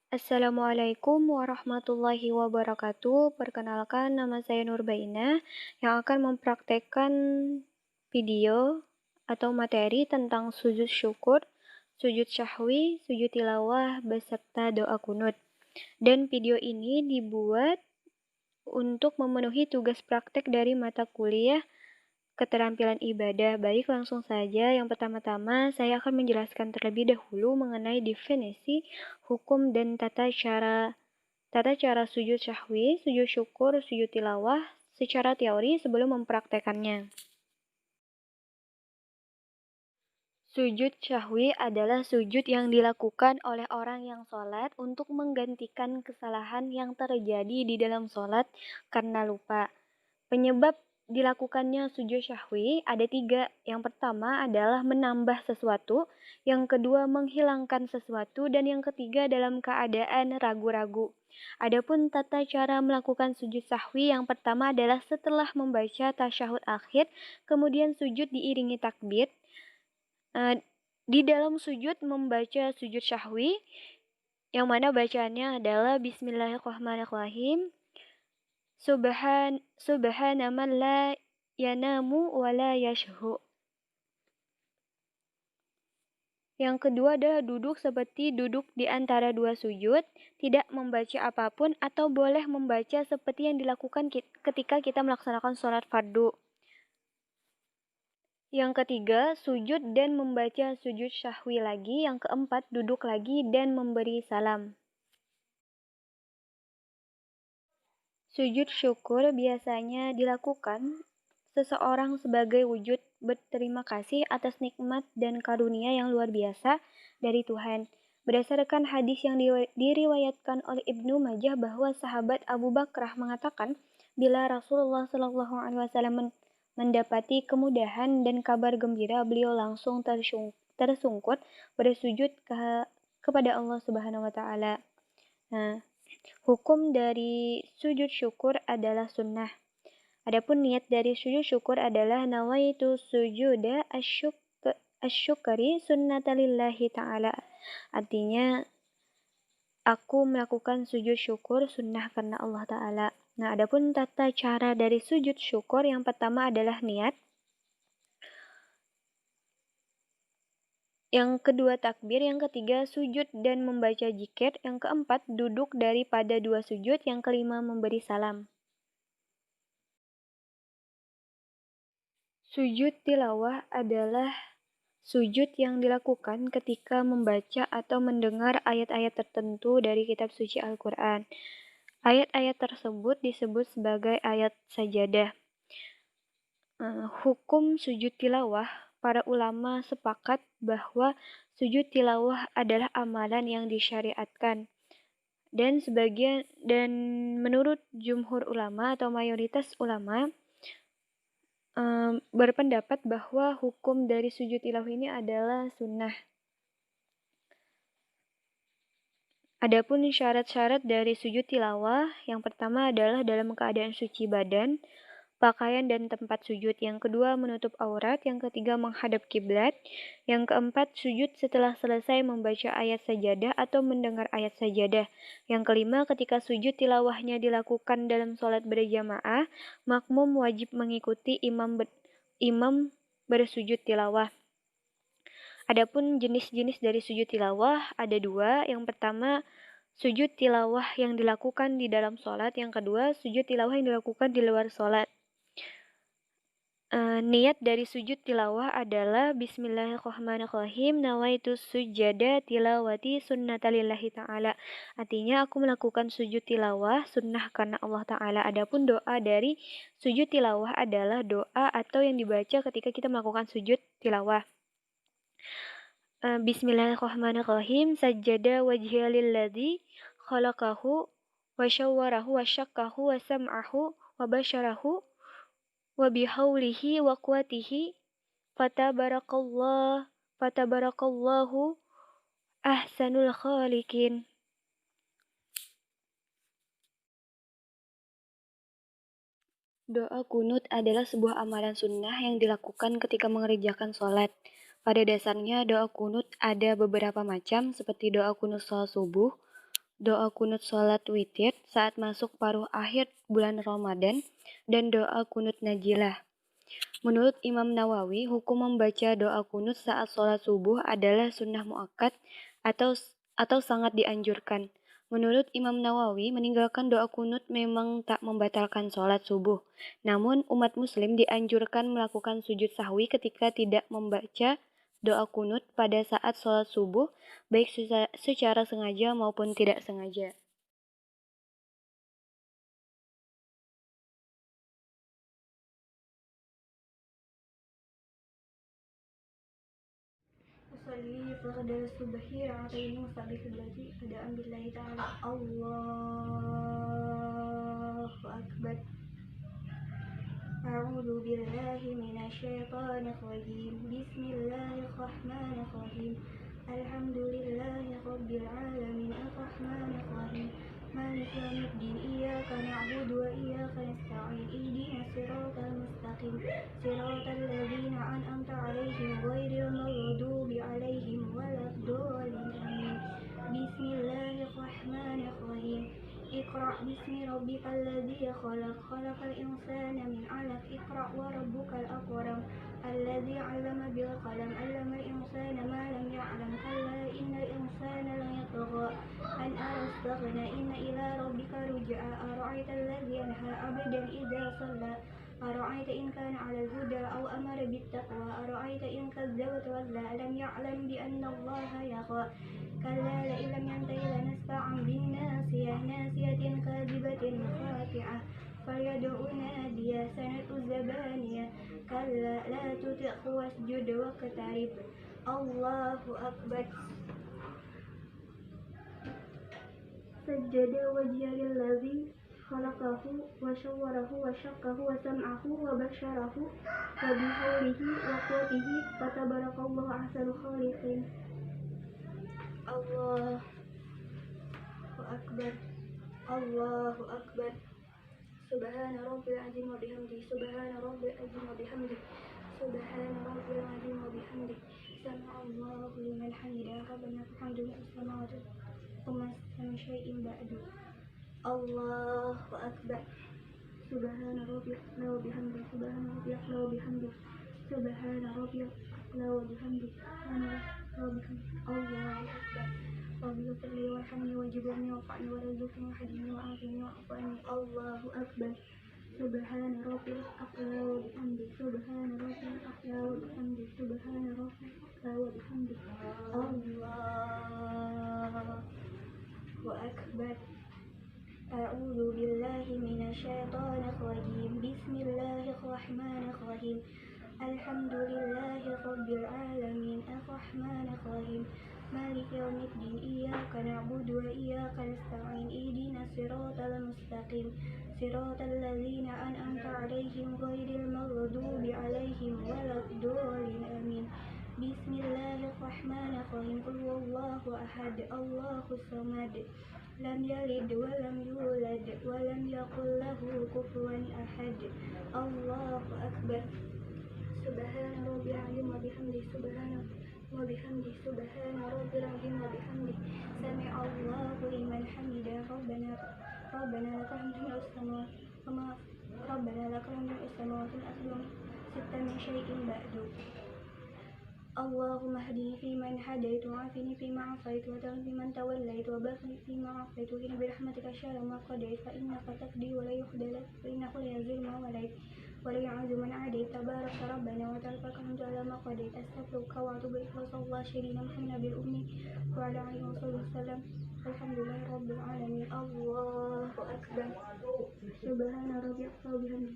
Assalamualaikum warahmatullahi wabarakatuh. Perkenalkan, nama saya Nurbaina yang akan mempraktekkan video atau materi tentang sujud syukur, sujud syahwi, sujud tilawah, beserta doa kunut. Dan video ini dibuat untuk memenuhi tugas praktek dari mata kuliah keterampilan ibadah. Baik, langsung saja. Yang pertama-tama, saya akan menjelaskan terlebih dahulu mengenai definisi, hukum, dan tata cara sujud syahwi, sujud syukur, sujud tilawah secara teori sebelum mempraktekannya. Sujud syahwi adalah sujud yang dilakukan oleh orang yang sholat untuk menggantikan kesalahan yang terjadi di dalam sholat karena lupa. Penyebab dilakukannya sujud syahwi ada 3. Yang pertama adalah menambah sesuatu, yang kedua menghilangkan sesuatu, dan yang ketiga dalam keadaan ragu-ragu. Adapun tata cara melakukan sujud syahwi yang pertama adalah setelah membaca tasyahud akhir, kemudian sujud diiringi takbir. Di dalam sujud membaca sujud syahwi, yang mana bacaannya adalah Bismillahirrahmanirrahim. Subhana man la yanamu wa la yashhu. Yang kedua adalah duduk seperti duduk di antara dua sujud, tidak membaca apapun atau boleh membaca seperti yang dilakukan ketika kita melaksanakan sholat fardu. Yang ketiga, sujud dan membaca sujud syahwi lagi. Yang keempat, duduk lagi dan memberi salam. Sujud syukur biasanya dilakukan seseorang sebagai wujud berterima kasih atas nikmat dan karunia yang luar biasa dari Tuhan. Berdasarkan hadis yang diriwayatkan oleh Ibnu Majah bahwa sahabat Abu Bakrah mengatakan, bila Rasulullah SAW mendapati kemudahan dan kabar gembira, beliau langsung tersungkur bersujud kepada Allah Subhanahu wa taala. Nah, hukum dari sujud syukur adalah sunnah. Adapun niat dari sujud syukur adalah nawaitu sujuda asyukri sunnatalillahi ta'ala. Artinya, aku melakukan sujud syukur sunnah karena Allah Ta'ala. Nah, adapun tata cara dari sujud syukur yang pertama adalah niat. Yang kedua takbir, yang ketiga sujud dan membaca zikir, yang keempat duduk daripada dua sujud, yang kelima memberi salam. Sujud tilawah adalah sujud yang dilakukan ketika membaca atau mendengar ayat-ayat tertentu dari kitab suci Al-Quran. Ayat-ayat tersebut disebut sebagai ayat sajadah. Hukum sujud tilawah, para ulama sepakat bahwa sujud tilawah adalah amalan yang disyariatkan. Dan menurut jumhur ulama atau mayoritas ulama berpendapat bahwa hukum dari sujud tilawah ini adalah sunnah. Adapun syarat-syarat dari sujud tilawah, yang pertama adalah dalam keadaan suci badan, pakaian dan tempat sujud. Yang kedua, menutup aurat. Yang ketiga, menghadap kiblat. Yang keempat, sujud setelah selesai membaca ayat sajadah atau mendengar ayat sajadah. Yang kelima, ketika sujud tilawahnya dilakukan dalam sholat berjamaah, makmum wajib mengikuti imam bersujud tilawah. Adapun jenis-jenis dari sujud tilawah ada 2. Yang pertama, sujud tilawah yang dilakukan di dalam sholat. Yang kedua, sujud tilawah yang dilakukan di luar sholat. Niat dari sujud tilawah adalah Bismillahirrahmanirrahim, nawaitu sujada tilawati sunnatalillahi ta'ala. Artinya aku melakukan sujud tilawah sunnah karena Allah Ta'ala. Adapun doa dari sujud tilawah adalah doa atau yang dibaca ketika kita melakukan sujud tilawah. Bismillahirrahmanirrahim. Sajjada wajhiya lilladzi khalaqahu wa syawwarahu wa syakkahu wa sam'ahu wa basyarahu wa bihaulihi wa quwatihi fatabarakallahu ahsanul khaliqin. Doa kunut adalah sebuah amalan sunnah yang dilakukan ketika mengerjakan sholat. Pada dasarnya doa kunut ada beberapa macam seperti doa kunut sholat subuh, doa kunut sholat witir saat masuk paruh akhir bulan Ramadan, dan doa kunut najilah. Menurut Imam Nawawi, hukum membaca doa kunut saat sholat subuh adalah sunnah muakkad atau sangat dianjurkan. Menurut Imam Nawawi, meninggalkan doa kunut memang tak membatalkan sholat subuh. Namun, umat muslim dianjurkan melakukan sujud sahwi ketika tidak membaca doa kunut pada saat sholat subuh, baik secara sengaja maupun tidak sengaja. أصلي فقد الصبح ركعتين مستقبل أداء بالله تعالى. الله أكبر. أعوذ بالله من الشيطان الرجيم. بسم الله الرحمن الرحيم. الحمد لله رب العالمين الرحمن الرحيم مالك يوم الدين. إياك نعبد وإياك نستعين. اهدنا الصراط المستقيم صراط الذين أنعمت عليهم غير المغضوب عليهم ولا الضالين آمين. بسم الله الرحمن الرحيم. اقرأ باسم ربك الذي خلق خلق الإنسان من علق. اقرأ وربك الأكرم الذي علم بالقلم علم الإنسان ما لم يعلم. كلا إن الإنسان ليطغى أن استغنى. إن إلى ربك رجعا. أرأيت الذي ينهى عبدا إذا صلى. أرأيت إن كان على الهدى أو أمر بالتقوى. أرأيت إن كذب وتولى. ألم يعلم بأن الله يرى. كلا لئن لم ينته لنسفعا بالناصية ناصية كاذبة خاطئة فليدع ناديا سندع الزبانية. كلا لا تطعه واسجد واقترب. الله أكبر. سجد وجه للذي خلقه وصوره وشقه وسمعه وبشره وبحوله وقوته فتبارك الله أحسن الخالقين. الله أكبر. الله أكبر. سبحان ربي العظيم وبحمده. سبحان ربي العظيم وبحمده. سبحان ربي العظيم وبحمده. سمع الله لمن حمده. ربنا الحمد لله السماوات وما من شيء بعد. الله أكبر. سبحان ربي الأعلى وبحمده. سبحان ربي الأعلى وبحمده. سبحان ربي الأعلى وبحمده. سبحان ربي الله أكبر. ربي اغفر لي وارحمني واجبرني وارفعني وارزقني وحدني وعافني واعف عني. الله أكبر. سبحان ربي الأعلى وبحمده. سبحان ربي الأعلى وبحمده. سبحان ربي الأعلى وبحمده. الله أكبر. أعوذ بالله من الشيطان الرجيم. بسم الله الرحمن الرحيم. الحمد لله رب العالمين الرحمن الرحيم مالك يوم الدين. إياك نعبد وإياك نستعين. اهدنا الصراط المستقيم صراط الذين أنعمت عليهم غير المغضوب عليهم ولا الضالين آمين. بسم الله الرحمن الرحيم. قل هو الله أحد الله الصمد لم يلد ولم يولد ولم يكن له كفوا أحد. الله أكبر. سبحان ربي العظيم وبحمده. سبحان وبحمده. سبحان ربي العظيم وبحمده. سمع الله لمن حمده. ربنا لك الحمد ملء السماوات ربنا لك الحمد ملء السماوات والأرض ست من شيء بعد. اللهم اهدني فيمن هديت وعافني فيما عافيت وتولني فيمن توليت وبارك لي فيما أعطيت وقنا برحمتك شر ما قضيت فإنك تقضي ولا يقضى لك فإنه لا يذل من واليت ولا يعز من عاديت. تبارك ربنا وتعالى الحمد على ما قضيت. أستغفرك وأتوب إليك وصلى الله سيدنا محمد بالأمي وعلى آله وصحبه وسلم. الحمد لله رب العالمين. الله أكبر. سبحان ربي وبحمده.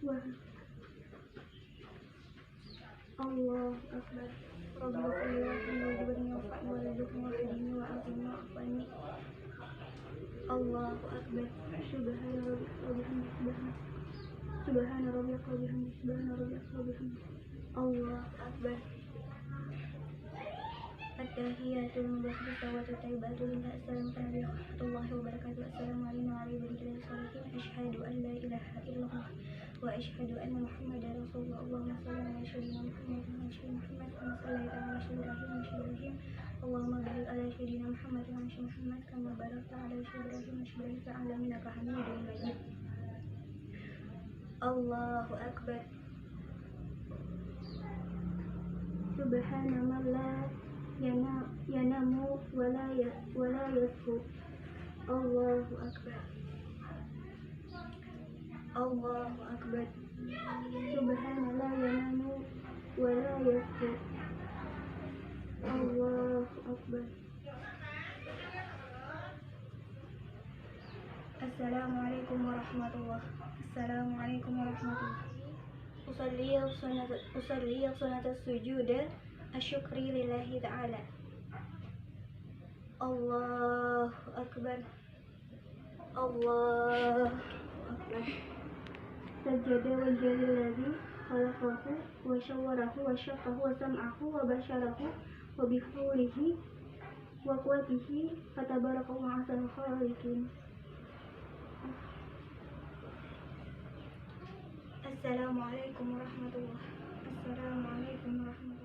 سبحان الله أكبر. رب اغفر لي وارحمني واجبرني وارفعني وارزقني واهدني وعافني واعف عني. الله أكبر. سبحان ربي وبحمده. سبحان ربي وبحمده. سبحان ربي وبحمده. الله أكبر. التحيات المباركات والطيبات لله. السلام عليكم ورحمة الله وبركاته. السلام علينا وعلى عباد الله الصالحين. أشهد أن لا إله إلا الله وأشهد أن محمدا رسول الله. اللهم صل على سيدنا محمد وعلى سيدنا محمد كما صليت على سيدنا إبراهيم وعلى إبراهيم. اللهم بارك على سيدنا محمد وعلى سيدنا محمد كما باركت على سيدنا إبراهيم وعلى إبراهيم في العالمين إنك حميد مجيد. الله أكبر. سبحان من لا ينام ولا يسهو. الله أكبر. الله أكبر. سبحان لا ينام ولا يسهو. الله أكبر. السلام عليكم ورحمة الله. السلام عليكم ورحمة الله. أصلي صلاة السجود الشكر لله تعالى. الله أكبر. الله أكبر. سجد وجه الذي خلقه وشوره وشقه وسمعه وبشره وبحوله وقوته فتبارك أحسن الخالقين. السلام عليكم ورحمة الله. السلام عليكم ورحمة الله.